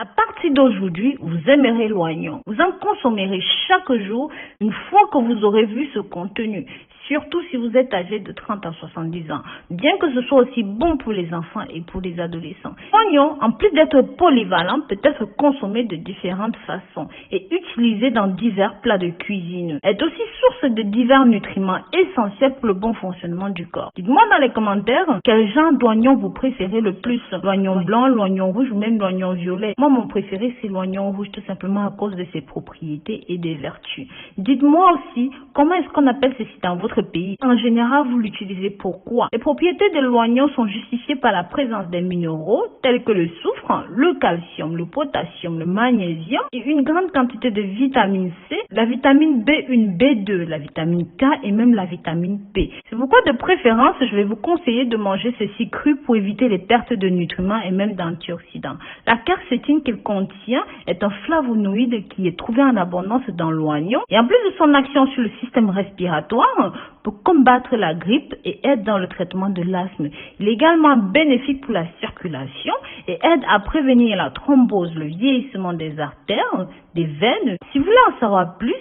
À partir d'aujourd'hui, vous aimerez l'oignon. Vous en consommerez chaque jour une fois que vous aurez vu ce contenu. Surtout si vous êtes âgé de 30 à 70 ans, bien que ce soit aussi bon pour les enfants et pour les adolescents. L'oignon, en plus d'être polyvalent, peut être consommé de différentes façons et utilisé dans divers plats de cuisine. Est aussi source de divers nutriments essentiels pour le bon fonctionnement du corps. Dites-moi dans les commentaires quel genre d'oignon vous préférez le plus. L'oignon blanc, l'oignon rouge ou même l'oignon violet. Moi, mon préféré, c'est l'oignon rouge, tout simplement à cause de ses propriétés et des vertus. Dites-moi aussi, comment est-ce qu'on appelle ceci dans votre pays? En général, vous l'utilisez pourquoi? Les propriétés de l'oignon sont justifiées par la présence des minéraux tels que le soufre, le calcium, le potassium, le magnésium et une grande quantité de vitamine C, la vitamine B1, B2, la vitamine K et même la vitamine P. C'est pourquoi de préférence, je vais vous conseiller de manger ceci cru pour éviter les pertes de nutriments et même d'antioxydants. La quercétine qu'il contient est un flavonoïde qui est trouvé en abondance dans l'oignon et en plus de son action sur le système respiratoire, pour combattre la grippe et aide dans le traitement de l'asthme. Il est également bénéfique pour la circulation et aide à prévenir la thrombose, le vieillissement des artères, des veines. Si vous voulez en savoir plus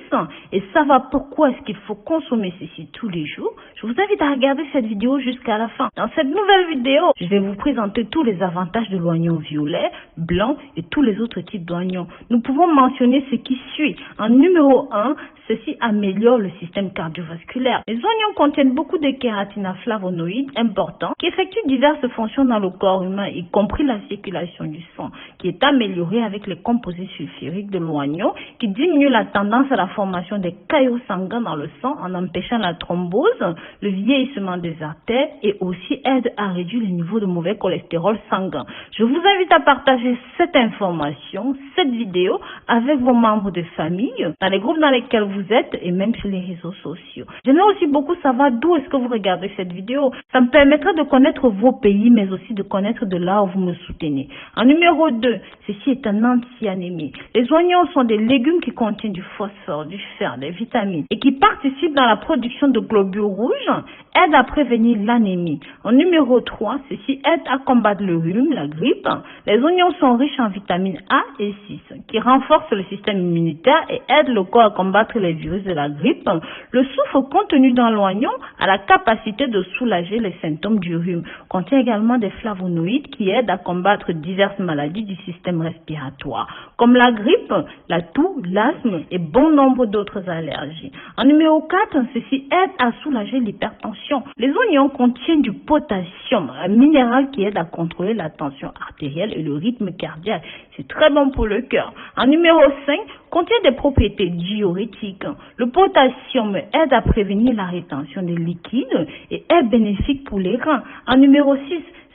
et savoir pourquoi est-ce qu'il faut consommer ceci tous les jours, je vous invite à regarder cette vidéo jusqu'à la fin. Dans cette nouvelle vidéo, je vais vous présenter tous les avantages de l'oignon violet, blanc et tous les autres types d'oignons. Nous pouvons mentionner ce qui suit. En numéro 1, ceci améliore le système cardiovasculaire. Les oignons contiennent beaucoup de kératinoflavonoïdes importants qui effectuent diverses fonctions dans le corps humain, y compris la circulation du sang, qui est améliorée avec les composés sulfuriques de l'oignon, qui diminuent la tendance à la formation des caillots sanguins dans le sang en empêchant la thrombose, le vieillissement des artères et aussi aide à réduire le niveau de mauvais cholestérol sanguin. Je vous invite à partager cette information, cette vidéo avec vos membres de famille, dans les groupes dans lesquels vous êtes et même sur les réseaux sociaux. J'aimerais aussi beaucoup savoir d'où est-ce que vous regardez cette vidéo. Ça me permettra de connaître vos pays, mais aussi de connaître de là où vous me soutenez. En numéro 2, ceci est un anti-anémie. Les oignons sont des légumes qui contiennent du phosphore, du fer, des vitamines et qui participent dans la production de globules rouges, aident à prévenir l'anémie. En numéro 3, ceci aide à combattre le rhume, la grippe. Les oignons sont riches en vitamines A et 6 qui renforcent le système immunitaire et aident le corps à combattre les virus de la grippe. Le soufre contenu dans l'oignon a la capacité de soulager les symptômes du rhume. Contient également des flavonoïdes qui aident à combattre diverses maladies du système respiratoire, comme la grippe, la toux, l'asthme et bon nombre d'autres allergies. En numéro 4, ceci aide à soulager l'hypertension. Les oignons contiennent du potassium, un minéral qui aide à contrôler la tension artérielle et le rythme cardiaque. C'est très bon pour le cœur. En numéro 5, contient des propriétés diurétiques. Le potassium aide à prévenir la rétention des liquides et est bénéfique pour les reins. En numéro 6,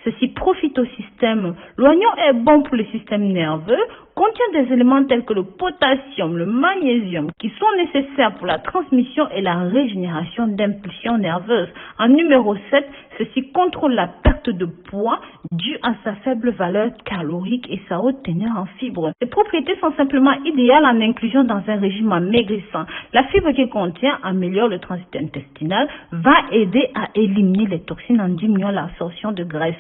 ceci profite au système. L'oignon est bon pour le système nerveux, contient des éléments tels que le potassium, le magnésium, qui sont nécessaires pour la transmission et la régénération d'impulsions nerveuses. En numéro 7, ceci contrôle la perte de poids due à sa faible valeur calorique et sa haute teneur en fibres. Ces propriétés sont simplement idéales en inclusion dans un régime amaigrissant. La fibre qu'il contient améliore le transit intestinal, va aider à éliminer les toxines en diminuant l'absorption de graisse.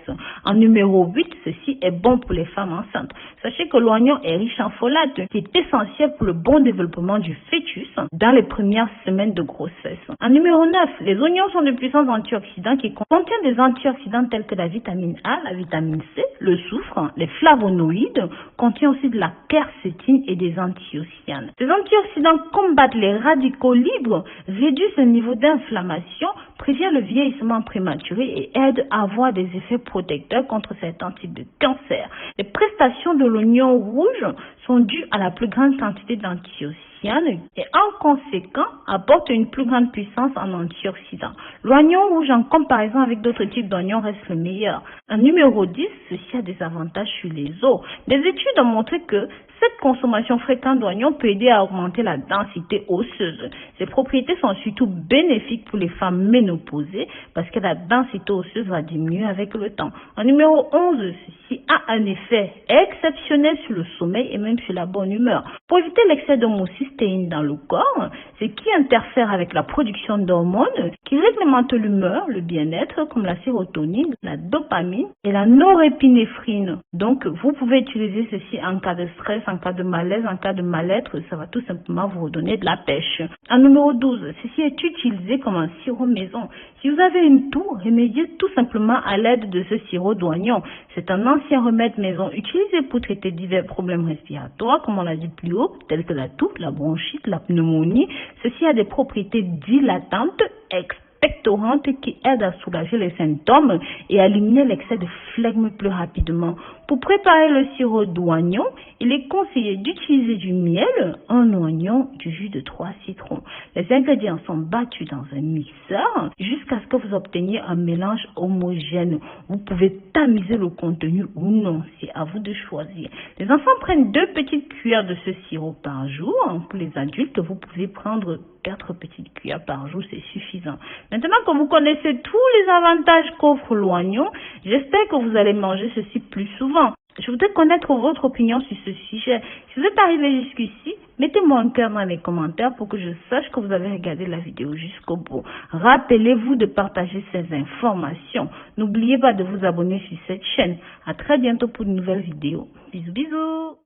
En numéro 8, ceci est bon pour les femmes enceintes. Sachez que l'oignon est riche en folate, qui est essentiel pour le bon développement du fœtus dans les premières semaines de grossesse. En numéro 9, les oignons sont de puissants antioxydants qui contiennent des antioxydants tels que la vitamine A, la vitamine C, le soufre, les flavonoïdes, contient aussi de la quercétine et des antiocyanes. Ces antioxydants combattent les radicaux libres, réduisent le niveau d'inflammation, préviennent le vieillissement prématuré et aident à avoir des effets protecteurs contre certains types de cancers. Les prestations de l'oignon rouge sont dues à la plus grande quantité d'antiocyanes et en conséquent apportent une plus grande puissance en antioxydants. L'oignon rouge en comparaison avec d'autres types d'oignons reste le meilleur. En numéro 10, ceci a des avantages sur les os. Des études ont montré que cette consommation fréquente d'oignons peut aider à augmenter la densité osseuse. Ces propriétés sont surtout bénéfiques pour les femmes ménopausées parce que la densité osseuse va diminuer avec le temps. En numéro 11, ceci a un effet exceptionnel sur le sommeil et même sur la bonne humeur. Pour éviter l'excès d'homocystéine dans le corps, ce qui interfère avec la production d'hormones qui réglementent l'humeur, le bien-être, comme la sérotonine, la dopamine et la norépinéphrine. Donc, vous pouvez utiliser ceci en cas de stress, en cas de malaise, en cas de mal-être. Ça va tout simplement vous redonner de la pêche. En numéro 12, ceci est utilisé comme un sirop maison. Si vous avez une toux, remédiez tout simplement à l'aide de ce sirop d'oignon. C'est un ancien remède maison utilisé pour traiter divers problèmes respiratoires, comme on l'a dit plus haut, tels que la toux, la bronchite, la pneumonie. Ceci a des propriétés dilatantes, expectorantes qui aident à soulager les symptômes et à éliminer l'excès de flegme plus rapidement. Pour préparer le sirop d'oignon, il est conseillé d'utiliser du miel, un oignon, du jus de 3 citrons. Les ingrédients sont battus dans un mixeur jusqu'à ce que vous obteniez un mélange homogène. Vous pouvez tamiser le contenu ou non, c'est à vous de choisir. Les enfants prennent 2 petites cuillères de ce sirop par jour. Pour les adultes, vous pouvez prendre 4 petites cuillères par jour, c'est suffisant. Maintenant que vous connaissez tous les avantages qu'offre l'oignon, j'espère que vous allez manger ceci plus souvent. Je voudrais connaître votre opinion sur ce sujet. Si vous êtes arrivé jusqu'ici, mettez-moi un cœur dans les commentaires pour que je sache que vous avez regardé la vidéo jusqu'au bout. Rappelez-vous de partager ces informations. N'oubliez pas de vous abonner sur cette chaîne. À très bientôt pour une nouvelle vidéo. Bisous, bisous.